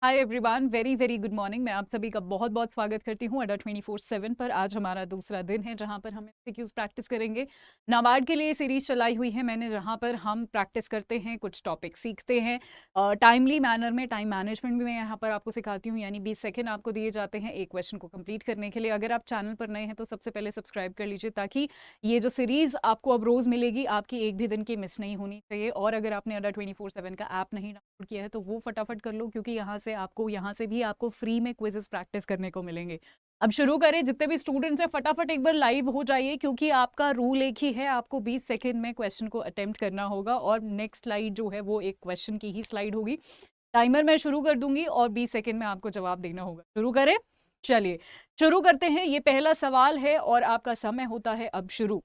Hi everyone, very very good morning. मैं आप सभी का बहुत बहुत स्वागत करती हूँ अड्डा 24/7 पर। आज हमारा दूसरा दिन है जहाँ पर हम एमसीक्यूज प्रैक्टिस करेंगे। नाबार्ड के लिए सीरीज चलाई हुई है मैंने, जहाँ पर हम प्रैक्टिस करते हैं, कुछ टॉपिक सीखते हैं टाइमली मैनर में। टाइम मैनेजमेंट भी मैं यहाँ पर आपको सिखाती हूँ, यानी 20 सेकेंड आपको दिए जाते हैं एक क्वेश्चन को कंप्लीट करने के लिए। अगर आप चैनल पर नए हैं तो सबसे पहले सब्सक्राइब कर लीजिए, ताकि ये जो सीरीज आपको अब रोज मिलेगी आपकी एक भी दिन की मिस नहीं होनी चाहिए। और अगर आपने अड्डा 24/7 का ऐप नहीं डाउनलोड किया है तो वो फटाफट कर लो, क्योंकि यहाँ से भी आपको फ्री में क्विजेस प्रैक्टिस करने को मिलेंगे। अब शुरू करें। जितने भी स्टूडेंट्स हैं फटाफट एक बार लाइव हो जाइए, क्योंकि आपका रूल एक ही है, आपको 20 सेकंड में क्वेश्चन को अटेम्प्ट करना होगा। और नेक्स्ट स्लाइड जो है वो एक क्वेश्चन की ही स्लाइड होगी। टाइमर मैं शुरू कर दूंगी और 20 सेकंड में आपको जवाब देना होगा। शुरू करें, चलिए शुरू करते हैं। ये पहला सवाल है और आपका समय होता है अब शुरू।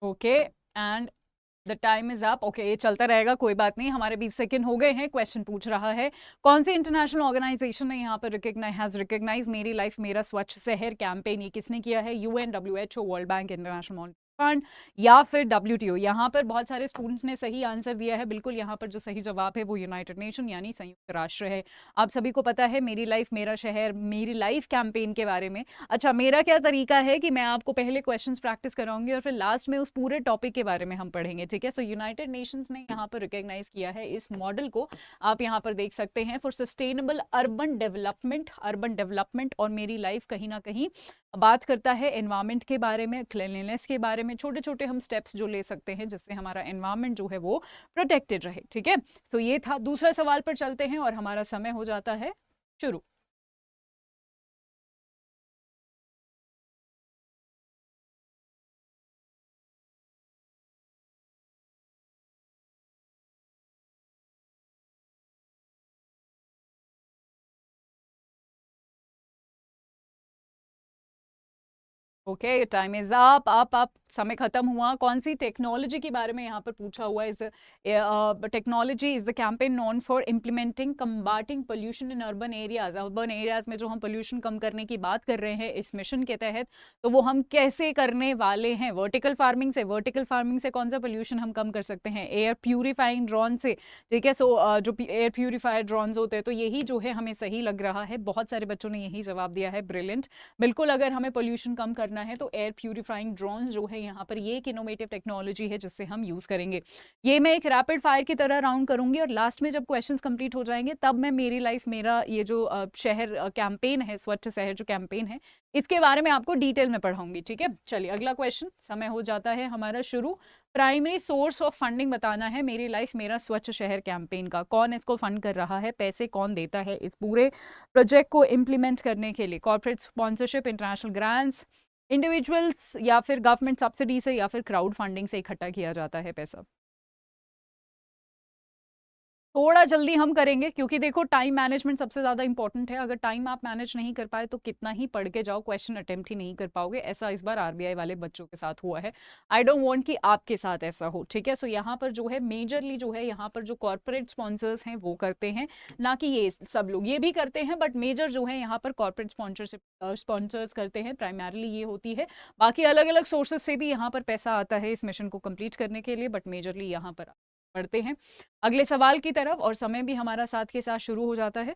Okay, and the time is up. Okay, ये चलता रहेगा, कोई बात नहीं। हमारे 20 सेकंड हो गए हैं। क्वेश्चन पूछ रहा है, कौन सी इंटरनेशनल ऑर्गेनाइजेशन ने यहाँ पर रिकॉग्नाइज मेरी लाइफ मेरा स्वच्छ शहर कैंपेन? ये किसने किया है? UN, WHO, world bank, international monetary fund या फिर डब्ल्यूटीओ? यहाँ पर बहुत सारे स्टूडेंट्स ने सही आंसर दिया है। बिल्कुल, यहाँ पर जो सही जवाब है वो यूनाइटेड नेशन यानी संयुक्त राष्ट्र है। आप सभी को पता है मेरी लाइफ मेरा शहर मेरी लाइफ कैंपेन के बारे में। अच्छा, मेरा क्या तरीका है कि मैं आपको पहले क्वेश्चंस प्रैक्टिस कराऊंगी और फिर लास्ट में उस पूरे टॉपिक के बारे में हम पढ़ेंगे, ठीक है? सो यूनाइटेड नेशंस ने यहाँ पर रिकॉग्नाइज किया है इस मॉडल को। आप यहाँ पर देख सकते हैं, for sustainable urban development. Urban development और मेरी लाइफ कहीं ना कहीं बात करता है एनवायरमेंट के बारे में, क्लीनलीनेस के बारे में, छोटे छोटे हम स्टेप्स जो ले सकते हैं जिससे हमारा एनवायरमेंट जो है वो प्रोटेक्टेड रहे, ठीक है? तो ये था। दूसरा सवाल पर चलते हैं और हमारा समय हो जाता है शुरू। Okay, time is up. आप समय खत्म हुआ। कौन सी टेक्नोलॉजी के बारे में यहाँ पर पूछा हुआ है? Is technology is the campaign known for implementing combating pollution in urban areas. Urban areas में जो हम पोल्यूशन कम करने की बात कर रहे हैं इस मिशन के तहत, तो वो हम कैसे करने वाले हैं? वर्टिकल फार्मिंग से। वर्टिकल फार्मिंग से कौन सा पोल्यूशन हम कम कर सकते हैं? एयर प्यूरिफाइंग ड्रोन से, ठीक है? सो जो एयर प्यूरिफायर ड्रोन होते हैं, तो यही जो है हमें सही लग रहा है। बहुत सारे बच्चों ने यही जवाब दिया है, ब्रिलियंट। बिल्कुल, अगर हमें पोल्यूशन कम करना है तो एयर प्यूरिफाइंग ड्रोन्स जो है यहाँ पर ये एक इनोवेटिव टेक्नोलॉजी है जिससे हम यूज करेंगे। ये मैं एक रैपिड फायर की तरह राउंड करूंगी और लास्ट में जब क्वेश्चंस कंप्लीट हो जाएंगे तब मैं मेरी लाइफ मेरा ये जो शहर कैंपेन है, स्वच्छ शहर जो कैंपेन है, इसके बारे में आपको डिटेल में पढ़ाऊंगी, ठीक है? चलिए अगला क्वेश्चन। समय हो जाता है हमारा शुरू। प्राइमरी सोर्स ऑफ फंडिंग बताना है मेरी लाइफ मेरा स्वच्छ शहर कैंपेन का। कौन इसको फंड कर रहा है? पैसे कौन देता है इस पूरे प्रोजेक्ट को इम्प्लीमेंट करने के लिए? Corporate sponsorship, international grants, individuals या फिर गवर्नमेंट सब्सिडी से या फिर क्राउड फंडिंग से इकट्ठा किया जाता है पैसा? थोड़ा जल्दी हम करेंगे, क्योंकि देखो टाइम मैनेजमेंट सबसे ज्यादा इंपॉर्टेंट है। अगर टाइम आप मैनेज नहीं कर पाए तो कितना ही पढ़ के जाओ, क्वेश्चन अटेम्प्ट ही नहीं कर पाओगे। ऐसा इस बार आरबीआई वाले बच्चों के साथ हुआ है। आई डोंट वांट कि आपके साथ ऐसा हो, ठीक है? सो यहाँ पर जो है मेजरली जो है यहाँ पर जो कॉर्पोरेट स्पॉन्सर्स हैं वो करते हैं, ना कि ये सब लोग। ये भी करते हैं बट मेजर जो है यहाँ पर कॉर्पोरेट स्पॉन्सरशिप स्पॉन्सर्स करते हैं, प्राइमरली ये होती है। बाकी अलग अलग सोर्सेज से भी यहाँ पर पैसा आता है इस मिशन को कंप्लीट करने के लिए, बट मेजरली यहाँ पर पढ़ते हैं। अगले सवाल की तरफ, और समय भी हमारा साथ के साथ शुरू हो जाता है।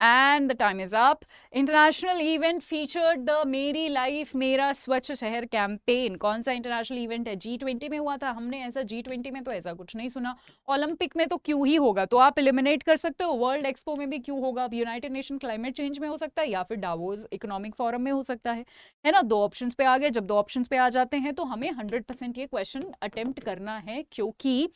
And the time is up. International event featured the मेरी लाइफ मेरा स्वच्छ शहर कैंपेन। कौन सा इंटरनेशनल इवेंट है? G20 में हुआ था। हमने ऐसा G20 में तो ऐसा कुछ नहीं सुना। ओलंपिक में तो क्यों ही होगा, तो आप एलिमिनेट कर सकते हो। वर्ल्ड एक्सपो में भी क्यों होगा? अब यूनाइटेड नेशन क्लाइमेट चेंज में हो सकता है या फिर डावोस इकोनॉमिक फोरम में हो सकता है ना? दो ऑप्शन पे आ गए। जब दो ऑप्शन पे आ जाते हैं तो हमें 100% ये क्वेश्चन अटेम्प्ट करना है, क्योंकि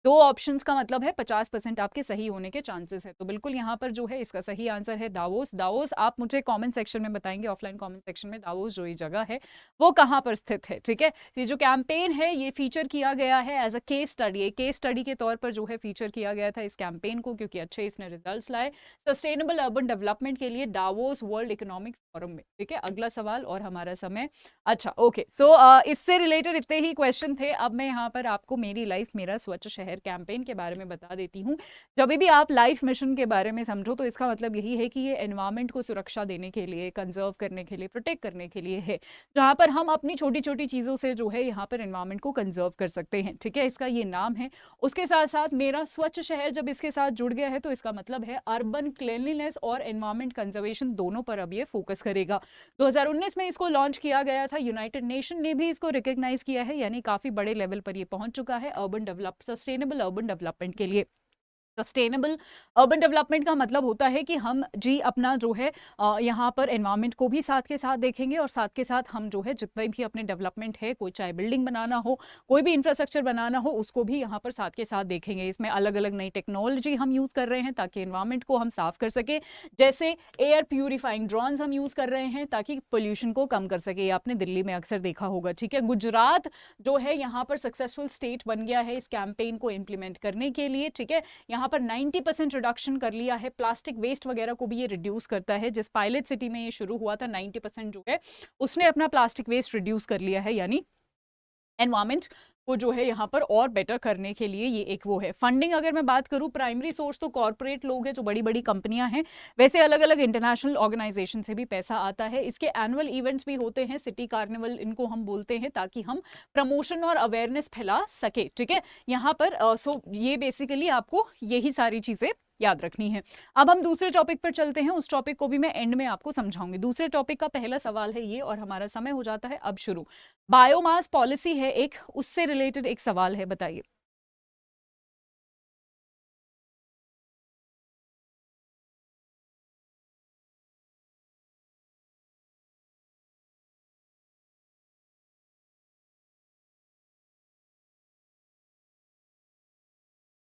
दो ऑप्शंस का मतलब है 50% आपके सही होने के चांसेस है। तो बिल्कुल यहाँ पर जो है इसका सही आंसर है दावोस। दावोस आप मुझे कमेंट सेक्शन में बताएंगे, ऑफलाइन कमेंट सेक्शन में, दावोस जो ये जगह है वो कहाँ पर स्थित है। ठीक है, ये जो कैंपेन है ये फीचर किया गया है एज अ केस स्टडी, एक केस स्टडी के तौर पर जो है फीचर किया गया था इस कैंपेन को, क्योंकि अच्छे इसने रिजल्ट्स लाए सस्टेनेबल अर्बन डेवलपमेंट के लिए दावोस वर्ल्ड इकोनॉमिक फोरम में। ठीक है, अगला सवाल और हमारा समय, अच्छा ओके। सो इससे रिलेटेड इतने ही क्वेश्चन थे। अब मैं यहाँ पर आपको मेरी लाइफ मेरा स्वच्छ शहर कैंपेन के बारे में बता देती हूँ। जब भी आप लाइफ मिशन के बारे में समझो तो इसका मतलब यही है कि ये एनवायरमेंट को सुरक्षा देने के लिए, कंजर्व करने के लिए, प्रोटेक्ट करने के लिए है, जहाँ पर हम अपनी छोटी छोटी चीज़ों से जो है यहाँ पर एनवायरमेंट को कंजर्व कर सकते हैं। ठीक है, इसका ये नाम है। उसके साथ साथ मेरा स्वच्छ शहर जब इसके साथ जुड़ गया है तो इसका मतलब है अर्बन क्लीनलीनेस और एनवायरमेंट कंजर्वेशन दोनों पर अब ये फोकस करेगा। 2019 में इसको लॉन्च किया गया था, यूनाइटेड नेशन ने भी इसको रिकॉग्नाइज किया है, यानी काफी बड़े लेवल पर ये पहुंच चुका है सस्टेनेबल अर्बन डेवलपमेंट के लिए। सस्टेनेबल अर्बन डेवलपमेंट का मतलब होता है कि हम जी अपना जो है यहाँ पर एनवायरनमेंट को भी साथ के साथ देखेंगे और साथ के साथ हम जो है जितने भी अपने डेवलपमेंट है, कोई चाहे बिल्डिंग बनाना हो, कोई भी इंफ्रास्ट्रक्चर बनाना हो, उसको भी यहाँ पर साथ के साथ देखेंगे। इसमें अलग अलग नई टेक्नोलॉजी हम यूज़ कर रहे हैं ताकि एनवायरनमेंट को हम साफ कर सके, जैसे एयर प्यूरिफाइंग ड्रोन्स हम यूज़ कर रहे हैं ताकि पोल्यूशन को कम कर सके। आपने दिल्ली में अक्सर देखा होगा। ठीक है, गुजरात जो है यहाँ पर सक्सेसफुल स्टेट बन गया है इस कैंपेन को इम्प्लीमेंट करने के लिए। ठीक है, यहाँ पर 90% रिडक्शन कर लिया है, प्लास्टिक वेस्ट वगैरह को भी ये रिड्यूस करता है। जिस पायलट सिटी में ये शुरू हुआ था 90% जो है उसने अपना प्लास्टिक वेस्ट रिड्यूस कर लिया है, यानी एनवायरमेंट को जो है यहाँ पर और बेटर करने के लिए ये एक वो है। फंडिंग अगर मैं बात करूँ, प्राइमरी सोर्स तो कॉर्पोरेट लोग हैं, जो बड़ी बड़ी कंपनियां हैं, वैसे अलग अलग इंटरनेशनल ऑर्गेनाइजेशन से भी पैसा आता है। इसके एनुअल इवेंट्स भी होते हैं, सिटी कार्निवल इनको हम बोलते हैं, ताकि हम प्रमोशन और अवेयरनेस फैला सके। ठीक है, यहाँ पर सो ये बेसिकली आपको यही सारी चीजें याद रखनी है। अब हम दूसरे टॉपिक पर चलते हैं, उस टॉपिक को भी मैं एंड में आपको समझाऊंगी। दूसरे टॉपिक का पहला सवाल है ये, और हमारा समय हो जाता है अब शुरू। बायोमास पॉलिसी है एक, उससे रिलेटेड एक सवाल है, बताइए।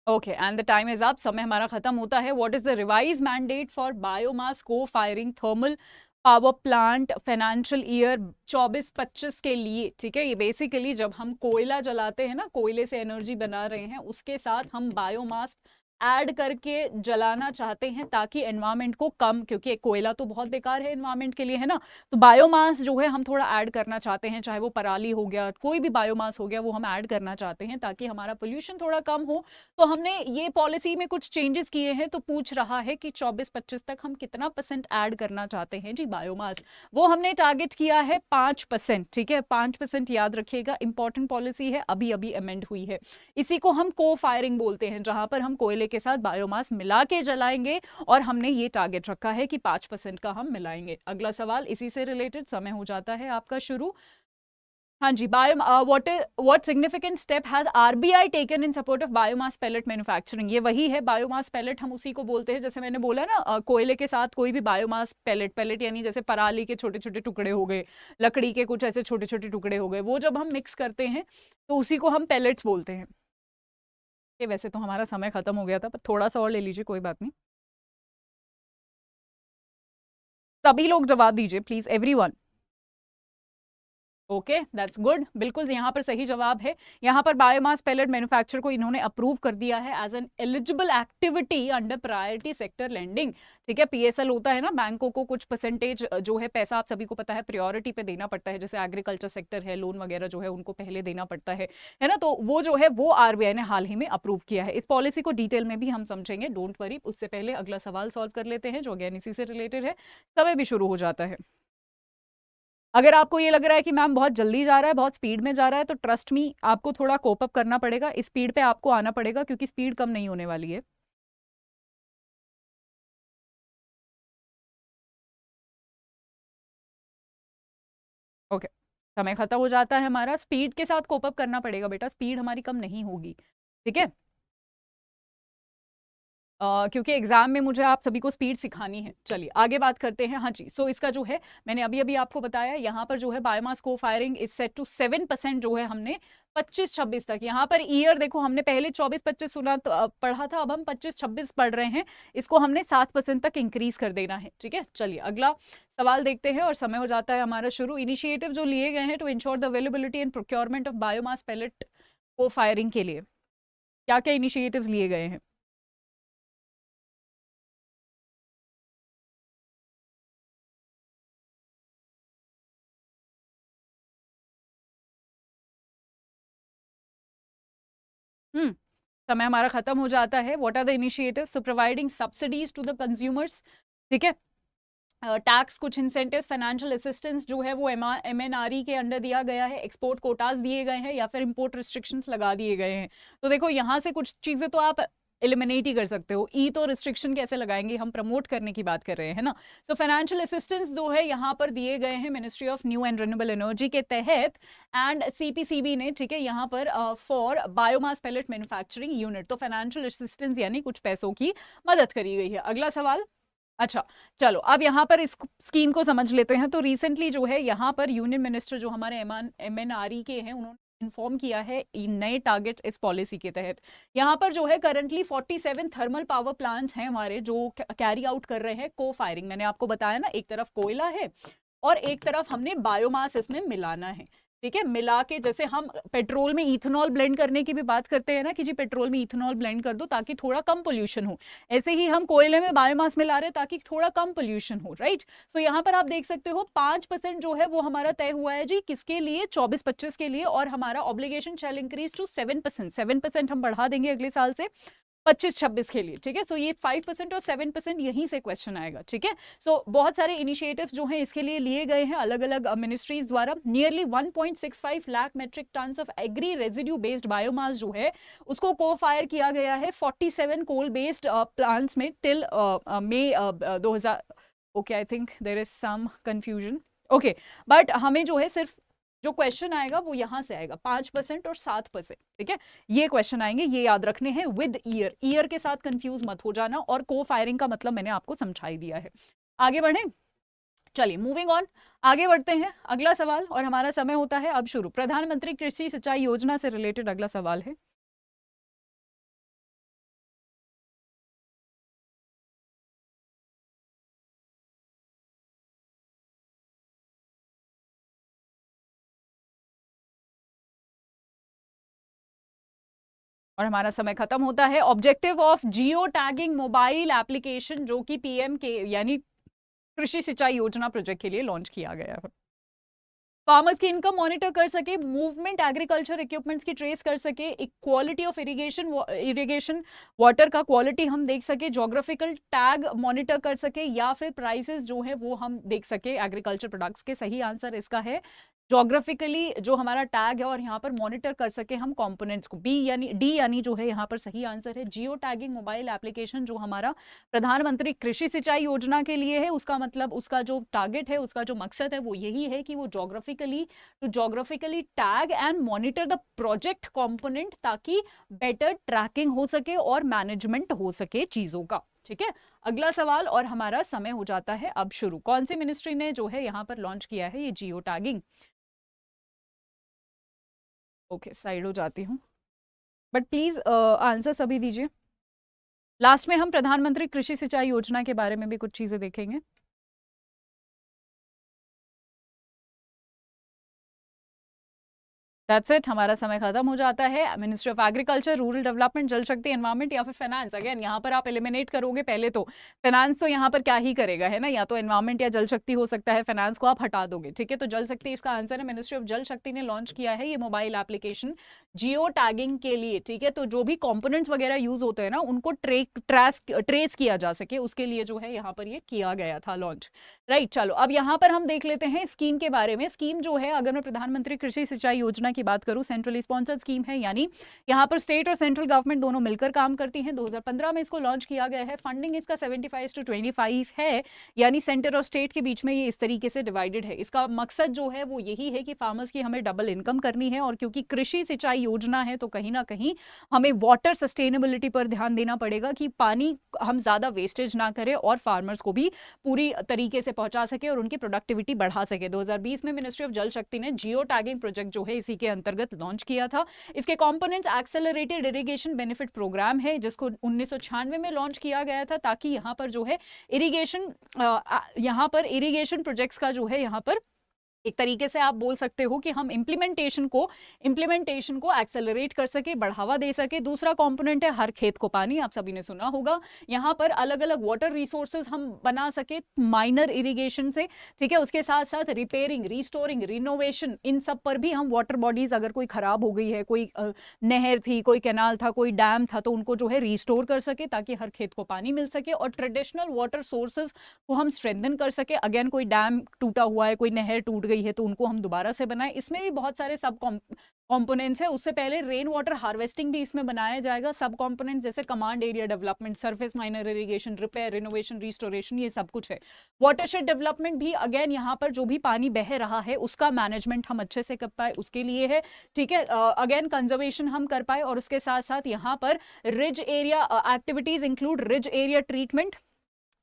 Okay, and the time is up, समय हमारा खत्म होता है। What is the revise mandate for biomass co firing thermal power plant financial year 24-25 के लिए? ठीक है, ये बेसिकली जब हम कोयला जलाते हैं ना, कोयले से एनर्जी बना रहे हैं, उसके साथ हम बायोमास ऐड करके जलाना चाहते हैं ताकि एनवायरनमेंट को कम, क्योंकि कोयला तो बहुत बेकार है एनवायरनमेंट के लिए, है ना, तो बायोमास जो है हम थोड़ा ऐड करना चाहते हैं, चाहे वो पराली हो गया, कोई भी बायोमास हो गया, वो हम ऐड करना चाहते हैं ताकि हमारा पोल्यूशन थोड़ा कम हो। तो हमने ये पॉलिसी में कुछ चेंजेस किए हैं, तो पूछ रहा है कि 24-25 तक हम कितना परसेंट ऐड करना चाहते हैं जी बायोमास। वो हमने टारगेट किया है 5%। ठीक है, 5% याद रखिएगा, इंपॉर्टेंट पॉलिसी है, अभी अभी अमेंड हुई है। इसी को हम को फायरिंग बोलते हैं, जहां पर हम कोयले के साथ बायोमास मिला के जलाएंगे, और हमने ये टारगेट रखा है कि 5% का हम मिलाएंगे। अगला सवाल इसी से रिलेटेड, समय हो जाता है आपका शुरू। हाँ जी, what significant step has RBI taken in support of biomass pellet manufacturing? ये वही है, बायोमास पैलेट हम उसी को बोलते हैं, जैसे मैंने बोला ना, कोयले के साथ कोई भी बायोमास पैलेट यानी जैसे पराली के छोटे छोटे टुकड़े हो गए, लकड़ी के कुछ ऐसे छोटे छोटे टुकड़े हो गए, वो जब हम मिक्स करते हैं तो उसी को हम पैलेट्स बोलते हैं। वैसे तो हमारा समय खत्म हो गया था, पर थोड़ा सा और ले लीजिए, कोई बात नहीं। सभी लोग जवाब दीजिए please, everyone. Okay, that's good, बिल्कुल यहाँ पर सही जवाब है। यहाँ पर बायोमास पैलेट मैन्युफैक्चर को इन्होंने अप्रूव कर दिया है as an eligible activity under priority sector lending. ठीक है, पीएसएल होता है ना, बैंकों को कुछ परसेंटेज जो है पैसा, आप सभी को पता है, प्रायोरिटी पे देना पड़ता है, जैसे एग्रीकल्चर सेक्टर है, लोन वगैरह जो है उनको पहले देना पड़ता है ना, तो वो जो है वो आरबीआई ने हाल ही में अप्रूव किया है। इस पॉलिसी को डिटेल में भी हम समझेंगे, डोंट वरी। उससे पहले अगला सवाल सॉल्व कर लेते हैं, जो अगेन इसी से रिलेटेड है। समय भी शुरू हो जाता है। अगर आपको ये लग रहा है कि मैम बहुत जल्दी जा रहा है, बहुत स्पीड में जा रहा है, तो ट्रस्ट मी, आपको थोड़ा कोप अप करना पड़ेगा, इस स्पीड पे आपको आना पड़ेगा, क्योंकि स्पीड कम नहीं होने वाली है। ओके, समय खत्म हो जाता है हमारा। स्पीड के साथ कोप अप करना पड़ेगा बेटा, स्पीड हमारी कम नहीं होगी। ठीक है, क्योंकि एग्जाम में मुझे आप सभी को स्पीड सिखानी है। चलिए आगे बात करते हैं। हाँ जी, सो इसका जो है मैंने अभी अभी आपको बताया, यहाँ पर जो है biomass co firing is set to 7% जो है हमने 25-26 तक। यहाँ पर ईयर देखो, हमने पहले 24-25 सुना तो पढ़ा था, अब हम 25-26 पढ़ रहे हैं, इसको हमने 7% तक इंक्रीज कर देना है। ठीक है, चलिए अगला सवाल देखते हैं और समय हो जाता है हमारा शुरू। इनिशिएटिव जो लिए गए हैं to ensure the availability and procurement of biomass pellet co firing के लिए क्या क्या इनिशिएटिव्स लिए गए हैं? हम्म, समय हमारा खत्म हो जाता है। What are the initiative? So providing subsidies to the consumers, ठीक है, टैक्स, कुछ इंसेंटिव्स, फाइनेंशियल असिस्टेंस जो है वो MNRE के अंडर दिया गया है, एक्सपोर्ट कोटास दिए गए हैं या फिर इंपोर्ट रिस्ट्रिक्शंस लगा दिए गए हैं। तो देखो यहाँ से कुछ चीजें तो आप एलिमिनेट ही कर सकते हो। ई तो रिस्ट्रिक्शन कैसे लगाएंगे, हम प्रमोट करने की बात कर रहे हैं ना। सो फाइनेंशियल असिस्टेंस जो है यहाँ पर दिए गए हैं ministry of new and renewable energy के तहत एंड CPCB ने, ठीक है, यहाँ पर for biomass pellet manufacturing unit. तो फाइनेंशियल असिस्टेंस यानी कुछ पैसों की मदद करी गई है। अगला सवाल। अच्छा, चलो अब यहाँ पर इस स्कीम को समझ लेते हैं। तो रिसेंटली जो है यहाँ पर यूनियन मिनिस्टर जो हमारे MNRE के हैं, उन्होंने इन्फॉर्म किया है नए टारगेट इस पॉलिसी के तहत। यहाँ पर जो है करंटली 47 थर्मल पावर प्लांट्स हैं हमारे जो कैरी आउट कर रहे हैं को फायरिंग। मैंने आपको बताया ना, एक तरफ कोयला है और एक तरफ हमने बायोमास इसमें मिलाना है। ठीक है, मिला के, जैसे हम पेट्रोल में इथेनॉल ब्लेंड करने की भी बात करते हैं ना कि जी पेट्रोल में इथेनॉल ब्लेंड कर दो ताकि थोड़ा कम पोल्यूशन हो, ऐसे ही हम कोयले में बायोमास मिला रहे हैं ताकि थोड़ा कम पोल्यूशन हो, राइट। सो यहाँ पर आप देख सकते हो 5% जो है वो हमारा तय हुआ है जी, किसके लिए? 24-25 के लिए। और हमारा ऑब्लिगेशन शैल इंक्रीज टू 7%। 7% हम बढ़ा देंगे अगले साल से 25-26 के लिए। ठीक है, सो ये 5% और 7% यहीं से क्वेश्चन आएगा। ठीक है, सो बहुत सारे इनिशिएटिव्स जो हैं इसके लिए लिए गए हैं अलग अलग मिनिस्ट्रीज द्वारा। Nearly 1.65 lakh metric tons of agri residue based biomass जो है उसको को फायर किया गया है 47 कोल बेस्ड प्लांट्स में till May 2000। Okay, I think there is some confusion. Okay, but हमें जो है सिर्फ जो क्वेश्चन आएगा वो यहां से आएगा 5% और 7%। ठीक है, ये क्वेश्चन आएंगे, ये याद रखने हैं विद ईयर। ईयर के साथ कंफ्यूज मत हो जाना। और को फायरिंग का मतलब मैंने आपको समझाई दिया है। आगे बढ़े, चलिए मूविंग ऑन, आगे बढ़ते हैं। अगला सवाल और हमारा समय होता है अब शुरू। प्रधानमंत्री कृषि सिंचाई योजना से रिलेटेड अगला सवाल है। और हमारा समय खत्म होता है। Objective of geo tagging mobile application जो कि PM के यानी कृषि सिंचाई योजना प्रोजेक्ट के लिए लॉन्च किया गया है। फार्मर्स की इनकम मॉनिटर कर सके, मूवमेंट एग्रीकल्चर इक्विपमेंट्स की ट्रेस कर सके, क्वालिटी ऑफ इरिगेशन वाटर का क्वालिटी हम देख सके, जोग्राफिकल टैग मॉनिटर कर सके, या फिर प्राइसेस जो है वो हम देख सके एग्रीकल्चर प्रोडक्ट्स के। सही आंसर इसका है जोग्राफिकली जो हमारा टैग है और यहाँ पर मॉनिटर कर सके हम कंपोनेंट्स को। डी यानी जो है यहाँ पर सही आंसर है जियो टैगिंग मोबाइल एप्लीकेशन जो हमारा प्रधानमंत्री कृषि सिंचाई योजना के लिए है। उसका मतलब, उसका जो टारगेट है, उसका जो मकसद है वो यही है कि वो geographically tag and monitor the project component ताकि बेटर ट्रैकिंग हो सके और मैनेजमेंट हो सके चीजों का। ठीक है, अगला सवाल और हमारा समय हो जाता है अब शुरू। कौन सी मिनिस्ट्री ने जो है यहाँ पर लॉन्च किया है ये जियो टैगिंग? ओके, साइड हो जाती हूँ, बट प्लीज आंसर सभी दीजिए। लास्ट में हम प्रधानमंत्री कृषि सिंचाई योजना के बारे में भी कुछ चीजें देखेंगे। दैट्स इट, हमारा समय खत्म हो जाता है। Ministry of agriculture, rural development, जल शक्ति, एनवायरमेंट या फिर फाइनेंस। अगेन यहाँ पर आप एलिमिनेट करोगे पहले तो फाइनेंस, तो यहाँ पर क्या ही करेगा, है ना, या तो एनवायरमेंट या जल शक्ति हो सकता है, फाइनेंस को आप हटा दोगे। ठीक है, तो जल शक्ति इसका आंसर है। मिनिस्ट्री ऑफ जल शक्ति ने लॉन्च किया है ये मोबाइल एप्लीकेशन जियो टैगिंग के लिए। ठीक है, तो जो भी कॉम्पोनेंट्स वगैरह यूज होते हैं ना उनको ट्रेस किया जा सके, उसके लिए जो है यहाँ पर ये किया गया था लॉन्च। राइट, चलो अब यहाँ पर हम देख लेते हैं स्कीम के बारे में। स्कीम जो है, अगर मैं प्रधानमंत्री कृषि सिंचाई योजना की बात करूं, सेंट्रली स्पॉन्सर्ड स्कीम है, यानी यहाँ पर स्टेट और सेंट्रल गवर्नमेंट दोनों मिलकर काम करती हैं। 2015 में इसको लॉन्च किया गया है। फंडिंग इसका 75:25 है, यानी सेंटर और स्टेट के बीच में ये इस तरीके से डिवाइडेड है। इसका मकसद जो है वो यही है कि फार्मर्स की हमें डबल इनकम करनी है, और क्योंकि कृषि सिंचाई योजना है तो कहीं ना कहीं हमें वाटर सस्टेनेबिलिटी पर ध्यान देना पड़ेगा कि पानी हम ज्यादा वेस्टेज ना करें और फार्मर्स को भी पूरी तरीके से पहुंचा सके और उनकी प्रोडक्टिविटी बढ़ा सके। 2020 में मिनिस्ट्री ऑफ जल शक्ति ने जियो टैगिंग प्रोजेक्ट जो है इसी के अंतर्गत लॉन्च किया था। इसके components accelerated irrigation benefit programme है, जिसको 1996 में लॉन्च किया गया था, ताकि यहाँ पर जो है इरिगेशन प्रोजेक्ट्स का जो है यहाँ पर एक तरीके से आप बोल सकते हो कि हम इम्प्लीमेंटेशन को एक्सेलरेट कर सके, बढ़ावा दे सके। दूसरा कंपोनेंट है हर खेत को पानी, आप सभी ने सुना होगा। यहाँ पर अलग अलग वाटर रिसोर्सेज हम बना सके माइनर इरिगेशन से, ठीक है। उसके साथ साथ रिपेयरिंग, रिस्टोरिंग, रिनोवेशन, इन सब पर भी हम वाटर बॉडीज अगर कोई खराब हो गई है, कोई नहर थी, कोई कैनाल था, कोई डैम था, तो उनको जो है रिस्टोर कर सके ताकि हर खेत को पानी मिल सके। और ट्रेडिशनल वाटर सोर्सेज को हम स्ट्रेंथन कर सके। अगेन कोई डैम टूटा हुआ है, कोई नहर टूट गई है, तो उनको हम दोबारा से बनाएं। इसमें भी बहुत सारे सब कंपोनेंट्स है। उससे पहले रेन वाटर हार्वेस्टिंग भी इसमें बनाया जाएगा। सब कंपोनेंट जैसे command area development, surface miner irrigation, repair, renovation, restoration, ये सब कुछ है। वाटरशेड डेवलपमेंट भी अगेन यहाँ पर जो भी पानी बह रहा है उसका मैनेजमेंट हम अच्छे से कर पाए उसके लिए है, ठीक है। अगेन कंजर्वेशन हम कर पाए, और उसके साथ साथ यहाँ पर ridge area activities include ridge area treatment,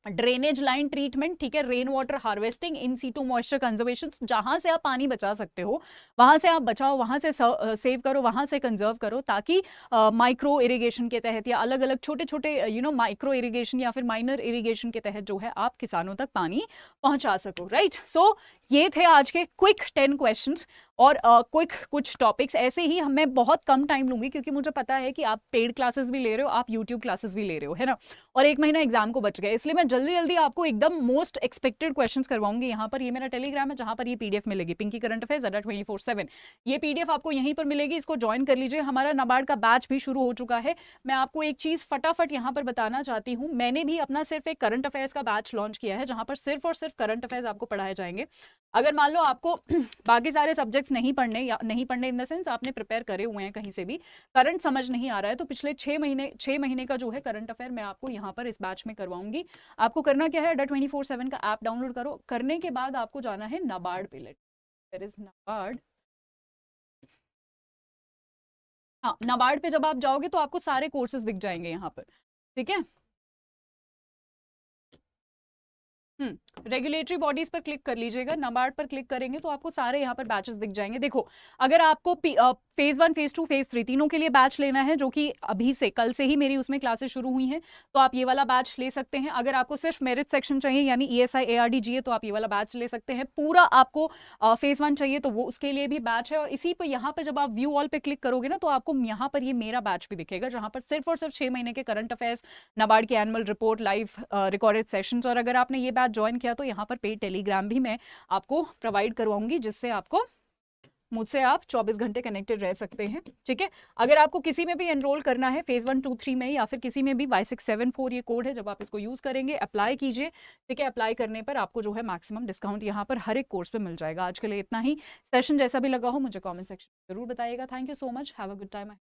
drainage line treatment, ठीक है, rain water harvesting, in situ moisture conservation. जहां से आप पानी बचा सकते हो वहां से आप बचाओ, वहां से सेव करो, वहां से कंजर्व करो, ताकि माइक्रो इरिगेशन के तहत या अलग अलग छोटे छोटे माइक्रो इरिगेशन या फिर माइनर इरिगेशन के तहत जो है आप किसानों तक पानी पहुंचा सको, राइट। सो ये थे आज के क्विक 10 क्वेश्चंस और क्विक कुछ टॉपिक्स। ऐसे ही मैं बहुत कम टाइम लूंगी क्योंकि मुझे पता है कि आप पेड क्लासेस भी ले रहे हो, आप यूट्यूब क्लासेस भी ले रहे हो, है ना, और 1 महीना एग्जाम को बच गया, इसलिए मैं जल्दी जल्दी आपको एकदम मोस्ट एक्सपेक्टेड क्वेश्चंस करवाऊंगी। यहाँ पर ये मेरा टेलीग्राम है जहां पर ये पीडीएफ मिलेगी, पिंकी करंट अफेयर्स 24/7। ये पीडीएफ आपको यहीं पर मिलेगी, इसको ज्वाइन कर लीजिए। हमारा नाबार्ड का बैच भी शुरू हो चुका है। मैं आपको एक चीज फटाफट यहाँ पर बताना चाहती हूँ, मैंने भी अपना सिर्फ एक करंट अफेयर्स का बैच लॉन्च किया है जहां पर सिर्फ और सिर्फ करंट अफेयर्स आपको पढ़ाए जाएंगे। अगर मान लो आपको बाकी सारे सब्जेक्ट्स नहीं पढ़ने, या नहीं पढ़ने इन द सेंस आपने प्रिपेयर करे हुए हैं, कहीं से भी करंट समझ नहीं आ रहा है, तो पिछले 6 महीने का जो है करंट अफेयर मैं आपको यहाँ पर इस बैच में करवाऊंगी। आपको करना क्या है, अड्डा 24/7 का ऐप डाउनलोड करो। करने के बाद आपको जाना है नाबार्ड पे, देयर इज नाबार्ड। हाँ, नाबार्ड पे जब आप जाओगे तो आपको सारे कोर्सेज दिख जाएंगे यहाँ पर, ठीक है। रेगुलेटरी बॉडीज पर क्लिक कर लीजिएगा, नाबार्ड पर क्लिक करेंगे तो आपको सारे यहाँ पर बैचेस दिख जाएंगे। देखो, अगर आपको फेज 1, फेज 2, फेज 3 तीनों के लिए बैच लेना है, जो कि अभी से कल से ही मेरी उसमें क्लासेस शुरू हुई हैं, तो आप ये वाला बैच ले सकते हैं। अगर आपको सिर्फ मेरिट सेक्शन चाहिए यानी ESI ARD GA, तो आप ये वाला बैच ले सकते हैं। पूरा आपको फेज 1 चाहिए तो वो उसके लिए भी बैच है। और इसी पर यहाँ पर जब आप व्यू ऑल पे क्लिक करोगे ना, तो आपको यहाँ पर ये मेरा बैच भी दिखेगा, जहाँ पर सिर्फ और सिर्फ 6 महीने के करंट अफेयर्स, नाबार्ड की annual report, live recorded sessions. और अगर आपने ये बैच ज्वाइन किया तो यहाँ पर पेड टेलीग्राम भी मैं आपको प्रोवाइड करवाऊंगी, जिससे आपको मुझसे आप 24 घंटे कनेक्टेड रह सकते हैं, ठीक है। अगर आपको किसी में भी एनरोल करना है फेज 1, 2, 3 में, या फिर किसी में भी Y674 ये कोड है, जब आप इसको यूज करेंगे अप्लाई कीजिए, ठीक है। अप्लाई करने पर आपको जो है मैक्सिमम डिस्काउंट यहाँ पर हर एक कोर्स पे मिल जाएगा। आज के लिए इतना ही। सेशन जैसा भी लगा हो मुझे कॉमेंट सेक्शन जरूर बताइएगा। Thank you so much, have a good time.